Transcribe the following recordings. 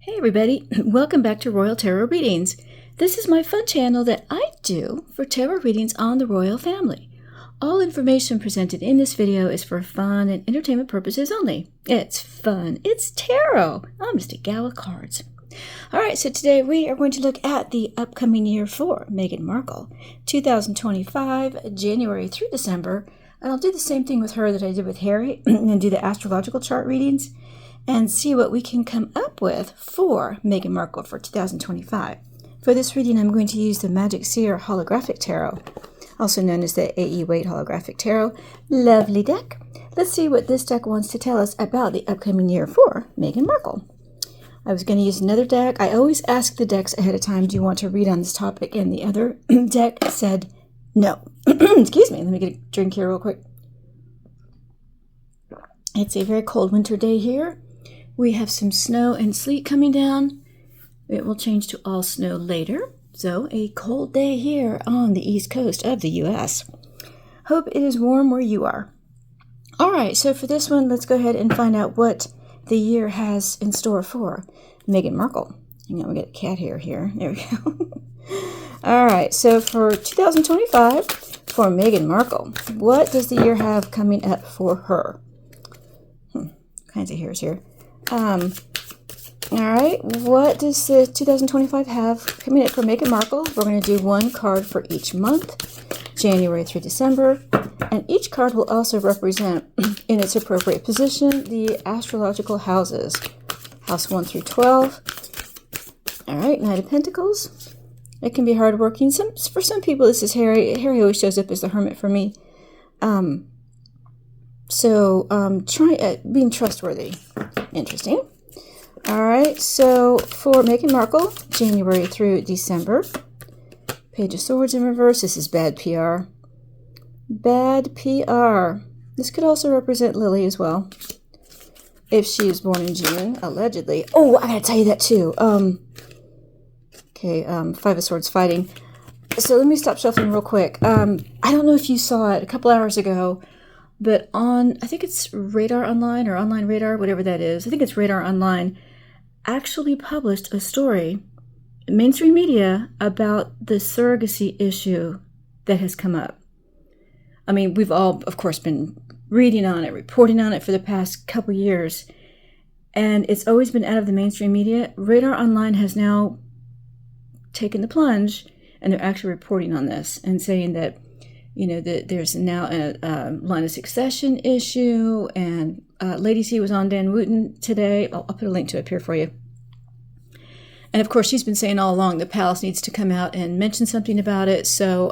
Hey everybody, welcome back to Royal Tarot Readings. This is my fun channel that I do for tarot readings on the royal family. All information presented in this video is for fun and entertainment purposes only. It's fun, it's tarot. I'm just a gal with cards. Alright, so today we are going to look at the upcoming year for Meghan Markle, 2025, January through December. And I'll do the same thing with her that I did with Harry and do the astrological chart readings and see what we can come up with for Meghan Markle for 2025. For this reading, I'm going to use the Magic Seer Holographic Tarot, also known as the A.E. Waite Holographic Tarot. Lovely deck. Let's see what this deck wants to tell us about the upcoming year for Meghan Markle. I was going to use another deck. I always ask the decks ahead of time, do you want to read on this topic? And the other deck said no. Excuse me, let me get a drink here real quick. It's a very cold winter day here. We have some snow and sleet coming down. It will change to all snow later. So a cold day here on the east coast of the U.S. Hope it is warm where you are. All right, so for this one, let's go ahead and find out what the year has in store for Meghan Markle. Hang on, we got a cat hair here. There we go. All right, so for 2025, for Meghan Markle, what does the year have coming up for her? Kinds of hairs here. All right, what does the 2025 have coming up for Meghan Markle? We're going to do one card for each month, January through December, and each card will also represent, in its appropriate position, the astrological houses, house 1 through 12. All right, Knight of Pentacles. It can be hardworking. For some people, this is Harry. Harry always shows up as the Hermit for me. Try being trustworthy. Interesting. All right, so for Meghan Markle, January through December, Page of Swords in reverse. This is bad PR. Bad PR. This could also represent Lily as well, if she was born in June, allegedly. Oh, I gotta tell you that too. Five of Swords fighting. So let me stop shuffling real quick. I don't know if you saw it a couple hours ago, but on, I think it's Radar Online or Online Radar, whatever that is. I think it's Radar Online, actually published a story, mainstream media, about the surrogacy issue that has come up. I mean, we've all, of course, been reading on it, reporting on it for the past couple years, and it's always been out of the mainstream media. Radar Online has now taken the plunge, and they're actually reporting on this and saying that, you know, that there's now a line of succession issue, and Lady C was on Dan Wootten today. I'll put a link to it up here for you. And of course, she's been saying all along the palace needs to come out and mention something about it. So,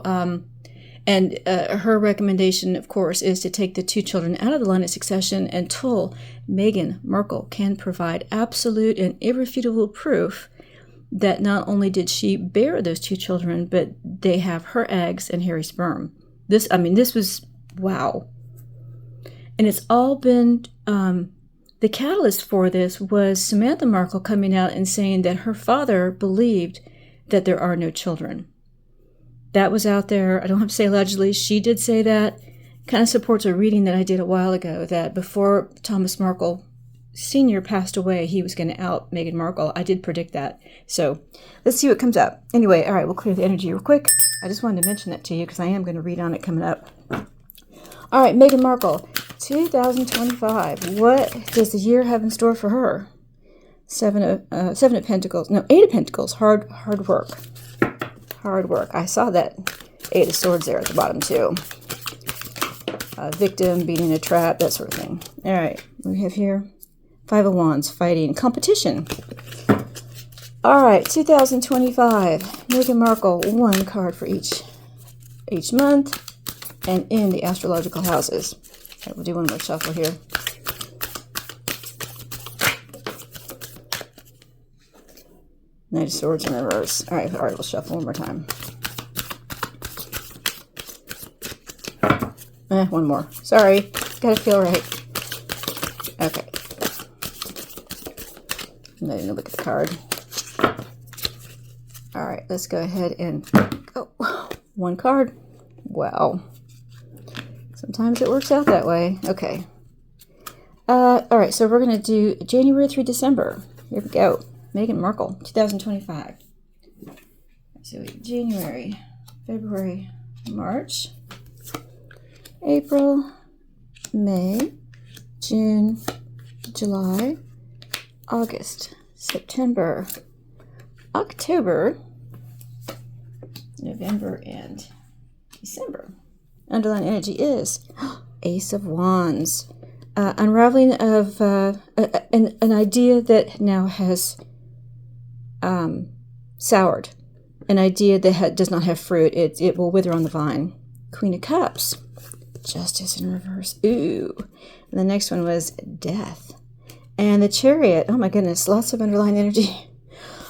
her recommendation, of course, is to take the two children out of the line of succession until Meghan Markle can provide absolute and irrefutable proof that not only did she bear those two children, but they have her eggs and Harry's sperm. This was, wow. And it's all been, the catalyst for this was Samantha Markle coming out and saying that her father believed that there are no children. That was out there. I don't have to say allegedly. She did say that. Kind of supports a reading that I did a while ago, that before Thomas Markle Sr. passed away, he was going to out Meghan Markle. I did predict that. So let's see what comes up. Anyway, all right, we'll clear the energy real quick. I just wanted to mention that to you because I am going to read on it coming up. All right, Meghan Markle, 2025. What does the year have in store for her? Eight of Pentacles. Hard work. Hard work. I saw that Eight of Swords there at the bottom too. Victim, beating a trap, that sort of thing. All right, what do we have here? Five of Wands, fighting, competition. All right, 2025. Meghan Markle, one card for each month, and in the astrological houses. All right, we'll do one more shuffle here. Knight of Swords in reverse. All right, we'll shuffle one more time. One more. Sorry, gotta feel right. Okay. I'm not even gonna look at the card. All right, let's go ahead and go. One card. Wow. Sometimes it works out that way. Okay. All right, so we're going to do January through December. Here we go. Meghan Markle, 2025. So January, February, March, April, May, June, July, August, September, October, November, and December. Underlying energy is Ace of Wands. Unraveling of an idea that now has soured. An idea that does not have fruit. It will wither on the vine. Queen of Cups. Justice in reverse. Ooh. And the next one was Death. And the Chariot. Oh my goodness. Lots of underlying energy.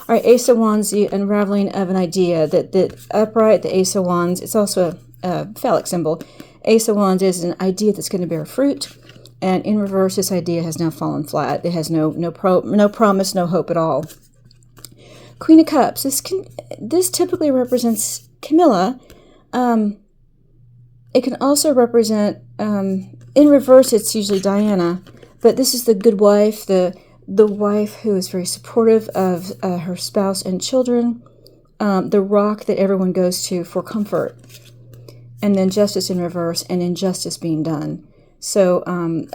All right. Ace of Wands. The unraveling of an idea. That upright, the Ace of Wands. It's also a phallic symbol. Ace of Wands is an idea that's going to bear fruit. And in reverse, this idea has now fallen flat. It has no promise, no hope at all. Queen of Cups. This typically represents Camilla. It can also represent, in reverse, it's usually Diana. But this is the good wife, the wife who is very supportive of her spouse and children. The rock that everyone goes to for comfort. And then Justice in reverse and injustice being done. So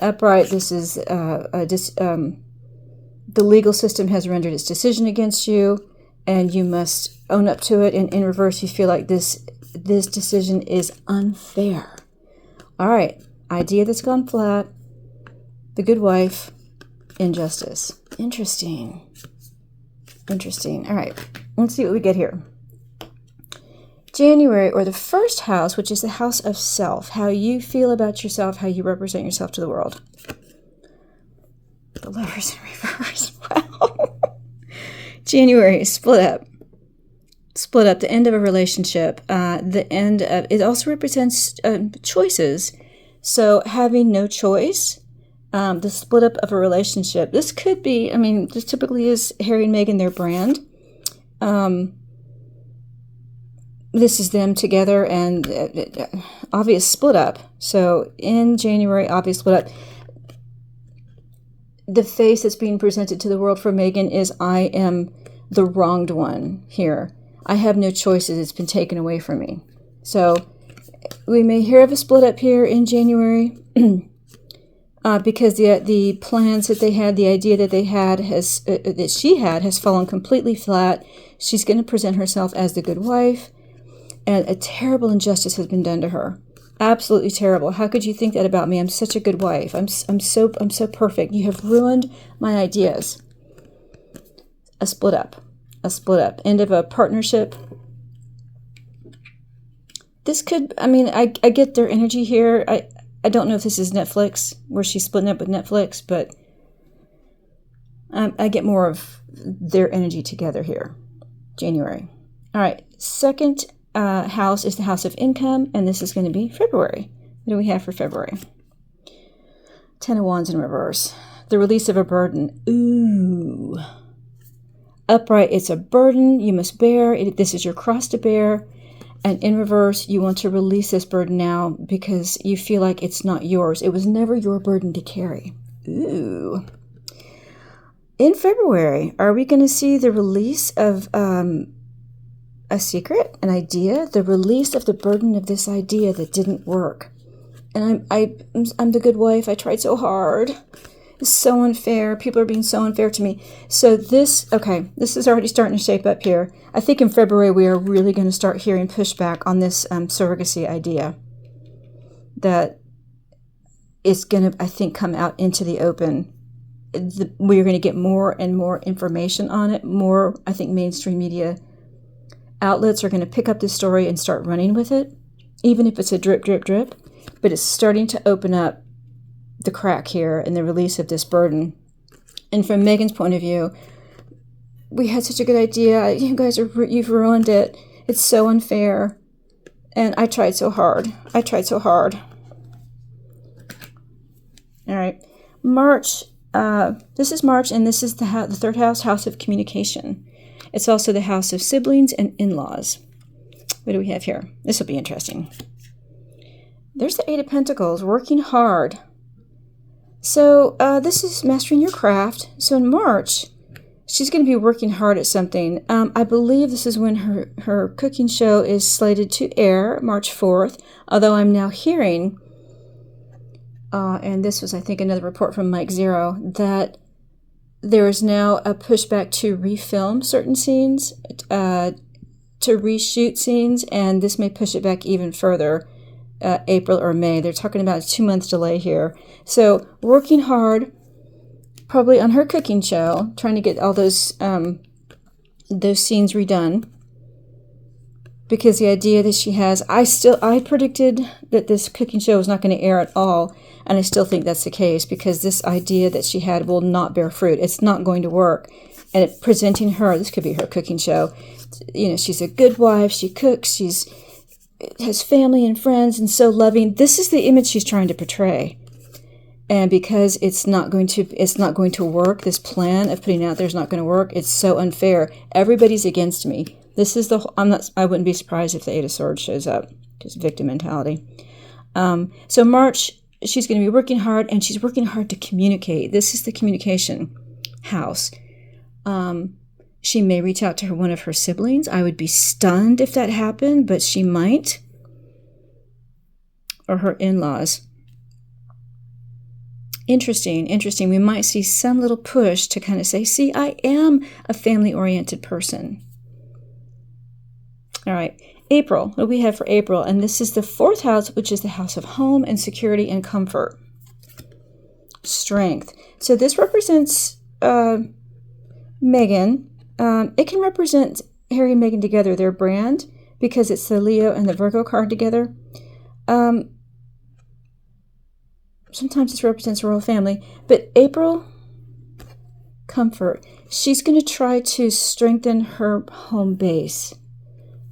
upright, this is the legal system has rendered its decision against you, and you must own up to it. And in reverse, you feel like this decision is unfair. All right, idea that's gone flat, the good wife, injustice. Interesting. All right, let's see what we get here. January, or the first house, which is the house of self, how you feel about yourself, how you represent yourself to the world. The Lovers in reverse. Wow. January, split up, the end of a relationship, the end of, it also represents choices. So having no choice, the split up of a relationship. This could be, this typically is Harry and Meghan, their brand. This is them together and obvious split up. So in January, obvious split up. The face that's being presented to the world for Meghan is, I am the wronged one here. I have no choices. It's been taken away from me. So we may hear of a split up here in January because the plans that they had, the idea that they had that she had has fallen completely flat. She's going to present herself as the good wife. And a terrible injustice has been done to her. Absolutely terrible. How could you think that about me? I'm such a good wife. I'm so perfect. You have ruined my ideas. A split up. End of a partnership. This could, I get their energy here. I don't know if this is Netflix, where she's splitting up with Netflix, but I get more of their energy together here. January. All right. Second house is the house of income, and this is going to be February. What do we have for February? Ten of Wands in reverse. The release of a burden. Ooh. Upright, it's a burden you must bear. This is your cross to bear. And in reverse, you want to release this burden now because you feel like it's not yours. It was never your burden to carry. Ooh. In February, are we going to see the release of a secret, an idea, the release of the burden of this idea that didn't work? And I'm the good wife. I tried so hard. It's so unfair. People are being so unfair to me. So this is already starting to shape up here. I think in February we are really going to start hearing pushback on this surrogacy idea that is going to, I think, come out into the open. We're going to get more and more information on it. More, I think, mainstream media outlets are going to pick up this story and start running with it, even if it's a drip, drip, drip. But it's starting to open up the crack here in the release of this burden. And from Meghan's point of view, we had such a good idea. You guys you've ruined it. It's so unfair. And I tried so hard. All right. March. This is March, and this is the third house of communication. It's also the house of siblings and in-laws. What do we have here? This will be interesting. There's the Eight of Pentacles, working hard. So this is mastering your craft. So in March, She's going to be working hard at something. I believe this is when her cooking show is slated to air, March 4th, although I'm now hearing, and this was, I think, another report from Mike Zero, that there is now a pushback to refilm certain scenes, to reshoot scenes, and this may push it back even further, April or May. They're talking about a 2-month delay here. So working hard, probably on her cooking show, trying to get all those scenes redone. Because the idea that she has, I predicted that this cooking show was not going to air at all, and I still think that's the case, because this idea that she had will not bear fruit. It's not going to work. And presenting her, this could be her cooking show. You know, she's a good wife, she cooks, has family and friends, and so loving. This is the image she's trying to portray. And because it's not going to work, this plan of putting it out there is not going to work. It's so unfair. Everybody's against me. This is I wouldn't be surprised if the Eight of Swords shows up, just victim mentality. So March, she's going to be working hard, and she's working hard to communicate. This is the communication house. She may reach out to one of her siblings. I would be stunned if that happened, but she might. Or her in-laws. Interesting. We might see some little push to kind of say, see, I am a family-oriented person. All right, April. What do we have for April? And this is the 4th house, which is the house of home and security and comfort. Strength. So this represents Meghan. It can represent Harry and Meghan together, their brand, because it's the Leo and the Virgo card together. Sometimes this represents a royal family. But April, comfort. She's going to try to strengthen her home base.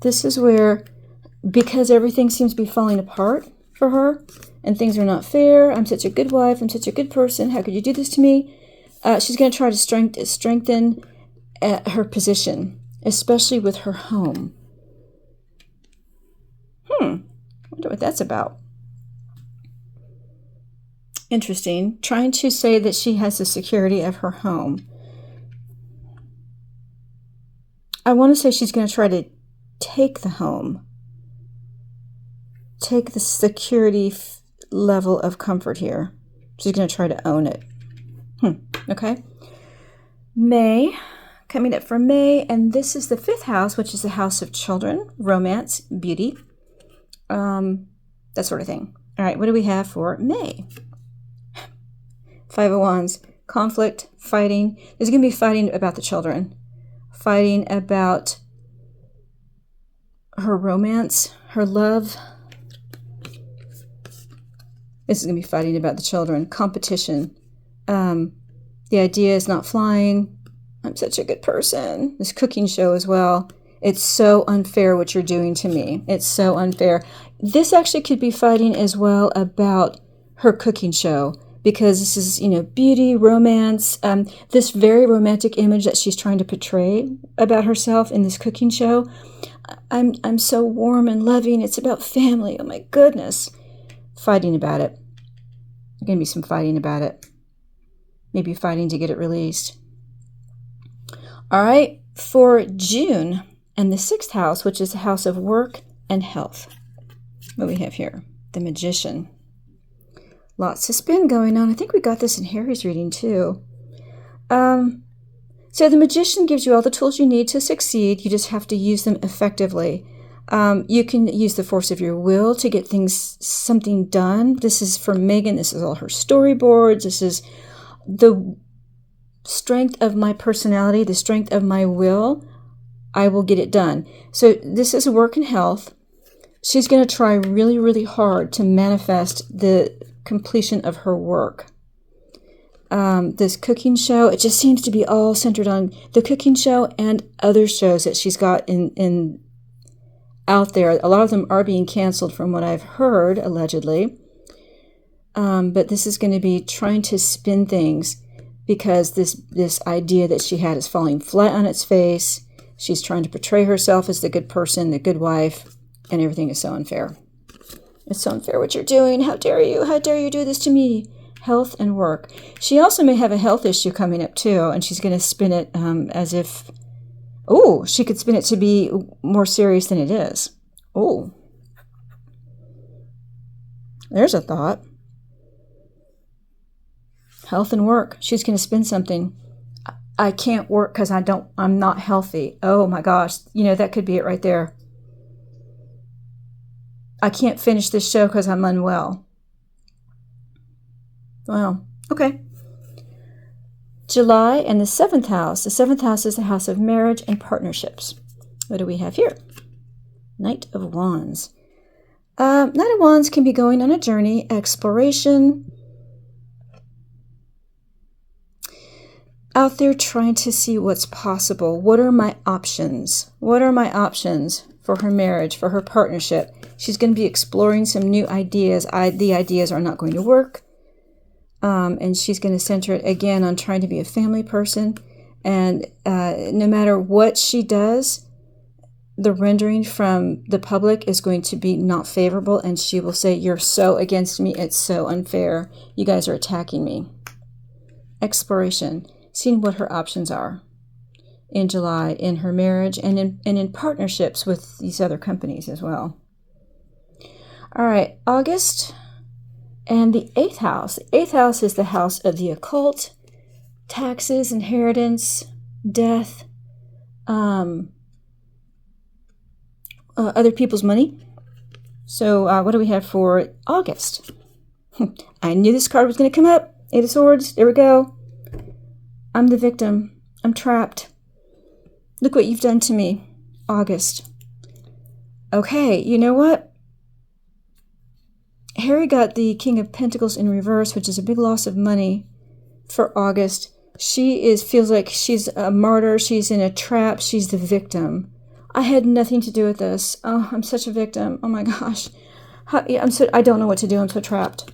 This is where, because everything seems to be falling apart for her, and things are not fair, I'm such a good wife, I'm such a good person, how could you do this to me? She's going to try to strengthen her position, especially with her home. I wonder what that's about. Interesting. Trying to say that she has the security of her home. I want to say she's going to try to take the home. Take the security level of comfort here. She's going to try to own it. Okay. May, coming up for May, and this is the 5th house, which is the house of children, romance, beauty, that sort of thing. All right, what do we have for May? 5 of Wands, conflict, fighting. There's going to be fighting about the children, fighting about her romance, her love. This is going to be fighting about the children, competition. The idea is not flying. I'm such a good person. This cooking show as well. It's so unfair what you're doing to me. It's so unfair. This actually could be fighting as well about her cooking show, because this is, beauty, romance, this very romantic image that she's trying to portray about herself in this cooking show. I'm so warm and loving. It's about family. Oh my goodness. Fighting about it. There's going to be some fighting about it. Maybe fighting to get it released. All right, for June and the 6th house, which is the house of work and health. What do we have here? The Magician. Lots of spin going on. I think we got this in Harry's reading too. So the Magician gives you all the tools you need to succeed. You just have to use them effectively. You can use the force of your will to get something done. This is for Meghan. This is all her storyboards. This is the strength of my personality, the strength of my will. I will get it done. So this is work and health. She's going to try really, really hard to manifest the completion of her work. This cooking show, it just seems to be all centered on the cooking show and other shows that she's got in out there. A lot of them are being canceled from what I've heard, allegedly. But this is going to be trying to spin things, because this idea that she had is falling flat on its face. She's trying to portray herself as the good person, the good wife, and everything is so unfair. It's so unfair what you're doing. How dare you? How dare you do this to me? Health and work. She also may have a health issue coming up too, and she's going to spin it as if, oh, she could spin it to be more serious than it is. Oh, there's a thought. Health and work. She's going to spin something. I can't work because I'm not healthy. Oh my gosh. That could be it right there. I can't finish this show because I'm unwell. Wow. Okay. July and the 7th house. The 7th house is the house of marriage and partnerships. What do we have here? Knight of Wands. Knight of Wands can be going on a journey, exploration, out there trying to see what's possible. What are my options? What are my options for her marriage, for her partnership? She's going to be exploring some new ideas. The ideas are not going to work. And she's going to center it again on trying to be a family person. And no matter what she does, the rendering from the public is going to be not favorable. And she will say, you're so against me. It's so unfair. You guys are attacking me. Exploration. Seeing what her options are in July, in her marriage, and in partnerships with these other companies as well. All right, August and the 8th house. The 8th house is the house of the occult, taxes, inheritance, death, other people's money. So what do we have for August? I knew this card was going to come up. 8 of Swords. There we go. I'm the victim. I'm trapped. Look what you've done to me. August. Okay, you know what? Harry got the King of Pentacles in reverse, which is a big loss of money for August. She feels like she's a martyr. She's in a trap. She's the victim. I had nothing to do with this. Oh, I'm such a victim. Oh my gosh. I don't know what to do. I'm so trapped.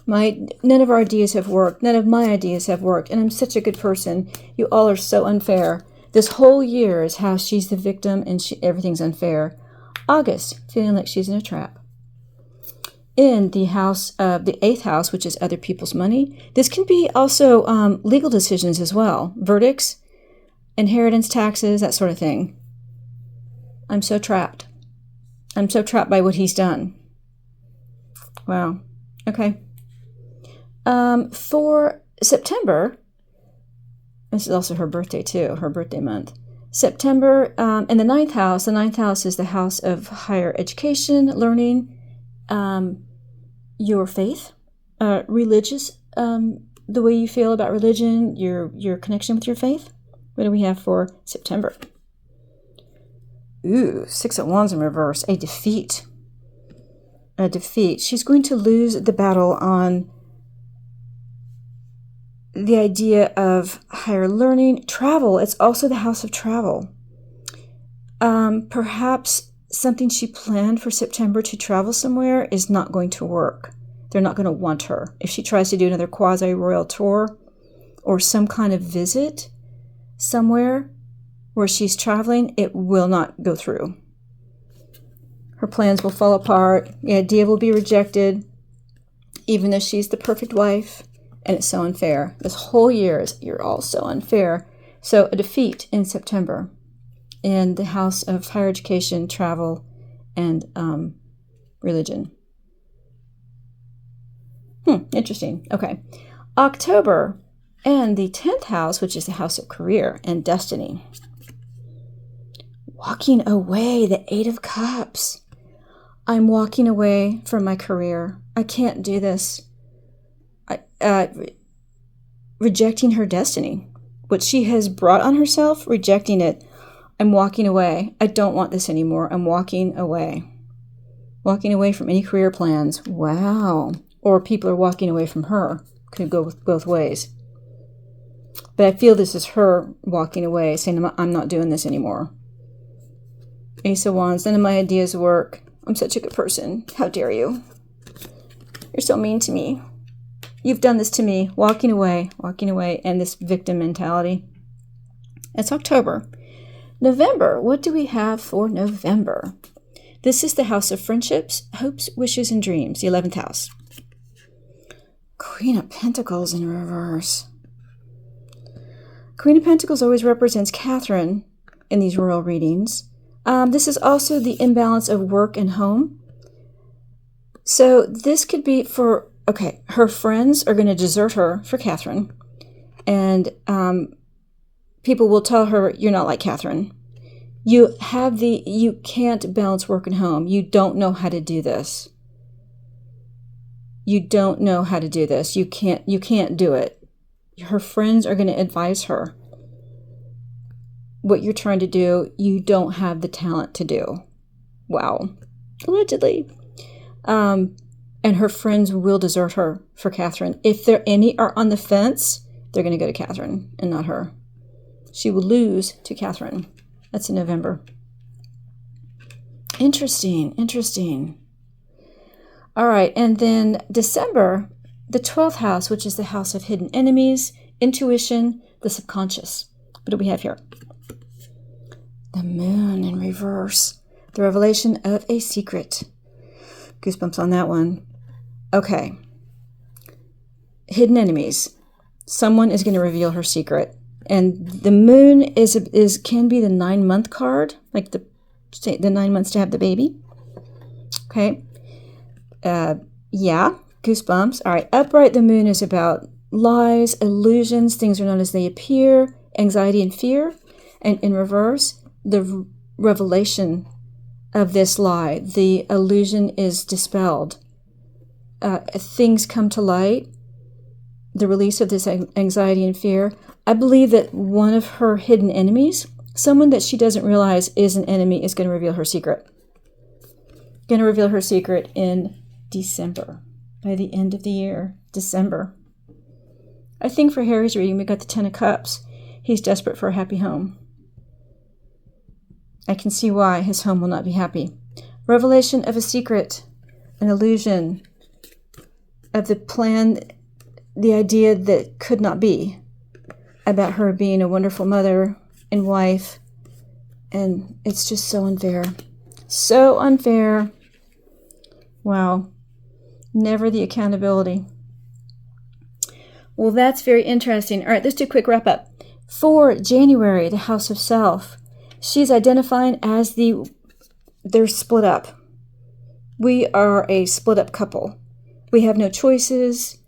None of our ideas have worked. None of my ideas have worked. And I'm such a good person. You all are so unfair. This whole year is how she's the victim and everything's unfair. August, feeling like she's in a trap. In the house of the 8th house, which is other people's money. This can be also legal decisions as well. Verdicts, inheritance, taxes, that sort of thing. I'm so trapped. I'm so trapped by what he's done. Wow. Okay. For September, this is also her birthday too, her birthday month. September, in the 9th house, the 9th house is the house of higher education, learning, your faith, religious, the way you feel about religion, your connection with your faith. What do we have for September? Ooh, 6 of Wands in reverse, a defeat. A defeat. She's going to lose the battle on the idea of higher learning, travel. It's also the house of travel. Perhaps something she planned for September to travel somewhere is not going to work. They're not going to want her. If she tries to do another quasi-royal tour or some kind of visit somewhere where she's traveling, it will not go through. Her plans will fall apart. The idea will be rejected, even though she's the perfect wife. And it's so unfair. This whole year, you're all so unfair. So a defeat in September in the house of higher education, travel, and religion. Interesting. Okay. October and the 10th house, which is the house of career and destiny. Walking away, the 8 of Cups. I'm walking away from my career. I can't do this. Rejecting her destiny, what she has brought on herself, rejecting it. I'm walking away. I don't want this anymore. I'm walking away. Walking away from any career plans. Wow. Or people are walking away from her. Could go both ways. But I feel this is her walking away, saying, I'm not doing this anymore. Ace of Wands, none of my ideas work. I'm such a good person. How dare you? You're so mean to me. You've done this to me. Walking away, and this victim mentality. It's October. November, what do we have for November? This is the house of friendships, hopes, wishes, and dreams, the 11th house. Queen of Pentacles in reverse. Queen of Pentacles always represents Catherine in these royal readings. This is also the imbalance of work and home. So this could be for, okay, her friends are going to desert her for Catherine. And people will tell her, you're not like Catherine. You can't balance work and home. You don't know how to do this. You don't know how to do this. You can't do it. Her friends are going to advise her. What you're trying to do, you don't have the talent to do. Wow. Allegedly. And her friends will desert her for Catherine. If any are on the fence, they're going to go to Catherine and not her. She will lose to Catherine. That's in November. Interesting. All right, and then December, the 12th house, which is the house of hidden enemies, intuition, the subconscious. What do we have here? The moon in reverse. The revelation of a secret. Goosebumps on that one. Okay. Hidden enemies. Someone is going to reveal her secret. And the moon can be the 9-month card, like the 9 months to have the baby. Okay. Yeah, goosebumps. All right. Upright, the moon is about lies, illusions, things are not as they appear, anxiety and fear. And in reverse, the revelation of this lie, the illusion is dispelled. Things come to light, the release of this anxiety and fear. I believe that one of her hidden enemies, someone that she doesn't realize is an enemy, is going to reveal her secret. Going to reveal her secret in December, by the end of the year, December. I think for Harry's reading, we got the 10 of Cups. He's desperate for a happy home. I can see why his home will not be happy. Revelation of a secret, an illusion of the plan, the idea that could not be, about her being a wonderful mother and wife. And it's just so unfair. So unfair. Wow. Never the accountability. Well, that's very interesting. All right, let's do a quick wrap up. For January, the house of self. She's identifying as they're split up. We are a split up couple. We have no choices.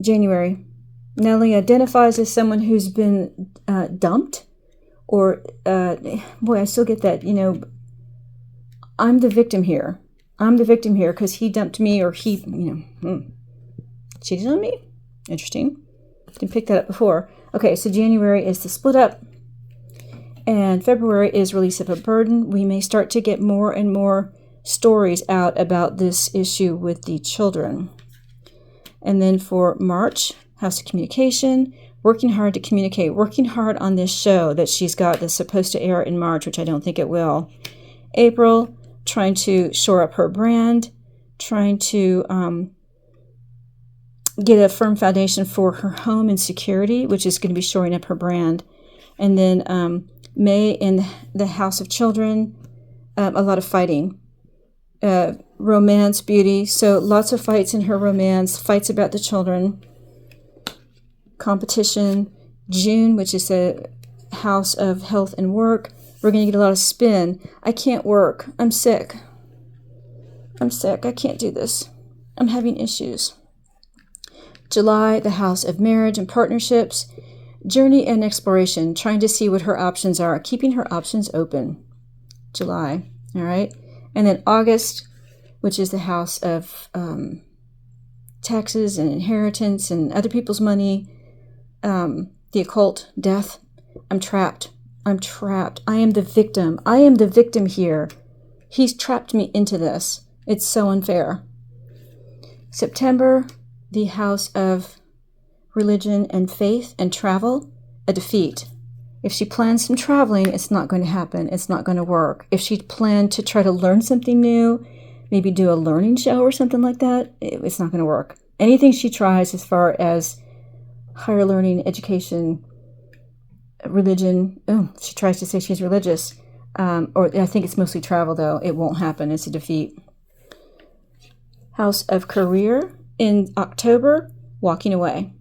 January. Nellie identifies as someone who's been dumped. Or, boy, I still get that, I'm the victim here. I'm the victim here because he dumped me, or he, cheated on me. Interesting. Didn't pick that up before. Okay, so January is the split up. And February is release of a burden. We may start to get more and more stories out about this issue with the children. And then for March, house of communication, working hard to communicate, working hard on this show that she's got that's supposed to air in March, which I don't think it will. April, trying to shore up her brand, trying to get a firm foundation for her home and security, which is going to be shoring up her brand. And then May in the house of children, a lot of fighting. Romance, beauty, so lots of fights in her romance, fights about the children. Competition. June, which is the house of health and work. We're going to get a lot of spin. I can't work. I'm sick. I can't do this. I'm having issues. July, the house of marriage and partnerships. Journey and exploration, trying to see what her options are, keeping her options open. July, all right? And then August, which is the house of taxes and inheritance and other people's money, the occult, death. I'm trapped. I am the victim. I am the victim here. He's trapped me into this. It's so unfair. September, the house of religion and faith and travel, a defeat. If she plans some traveling, it's not going to happen. It's not going to work. If she planned to try to learn something new, maybe do a learning show or something like that, it's not going to work. Anything she tries as far as higher learning, education, religion, she tries to say she's religious, or I think it's mostly travel though, it won't happen. It's a defeat. House of career, in October, walking away.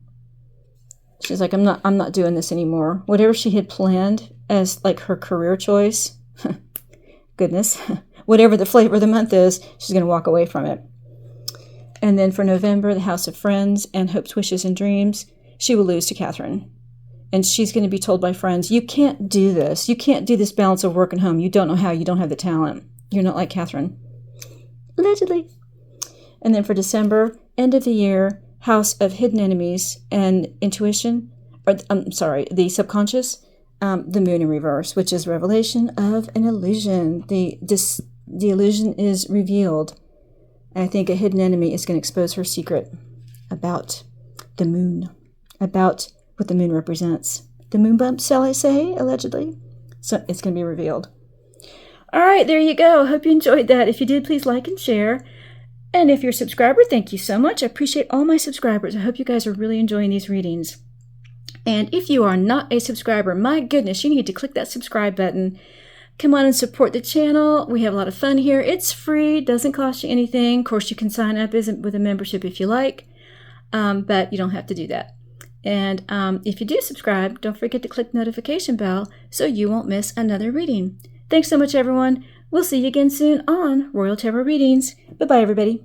She's like, I'm not doing this anymore. Whatever she had planned as like her career choice, goodness, whatever the flavor of the month is, she's going to walk away from it. And then for November, the House of Friends and Hopes, Wishes, and Dreams, she will lose to Catherine. And she's going to be told by friends, you can't do this. You can't do this balance of work and home. You don't know how. You don't have the talent. You're not like Catherine. Allegedly. And then for December, end of the year, House of Hidden Enemies and Intuition, or I'm sorry, the Subconscious, the Moon in reverse, which is revelation of an illusion. The illusion is revealed. And I think a hidden enemy is going to expose her secret about the moon, about what the moon represents. The moon bump, shall I say, allegedly. So it's going to be revealed. All right, there you go. Hope you enjoyed that. If you did, please like and share. And if you're a subscriber, thank you so much. I appreciate all my subscribers. I hope you guys are really enjoying these readings. And if you are not a subscriber, my goodness, you need to click that subscribe button. Come on and support the channel. We have a lot of fun here. It's free, doesn't cost you anything. Of course, you can sign up with a membership if you like, but you don't have to do that. And if you do subscribe, don't forget to click the notification bell so you won't miss another reading. Thanks so much, everyone. We'll see you again soon on Royal Tarot Readings. Bye-bye, everybody.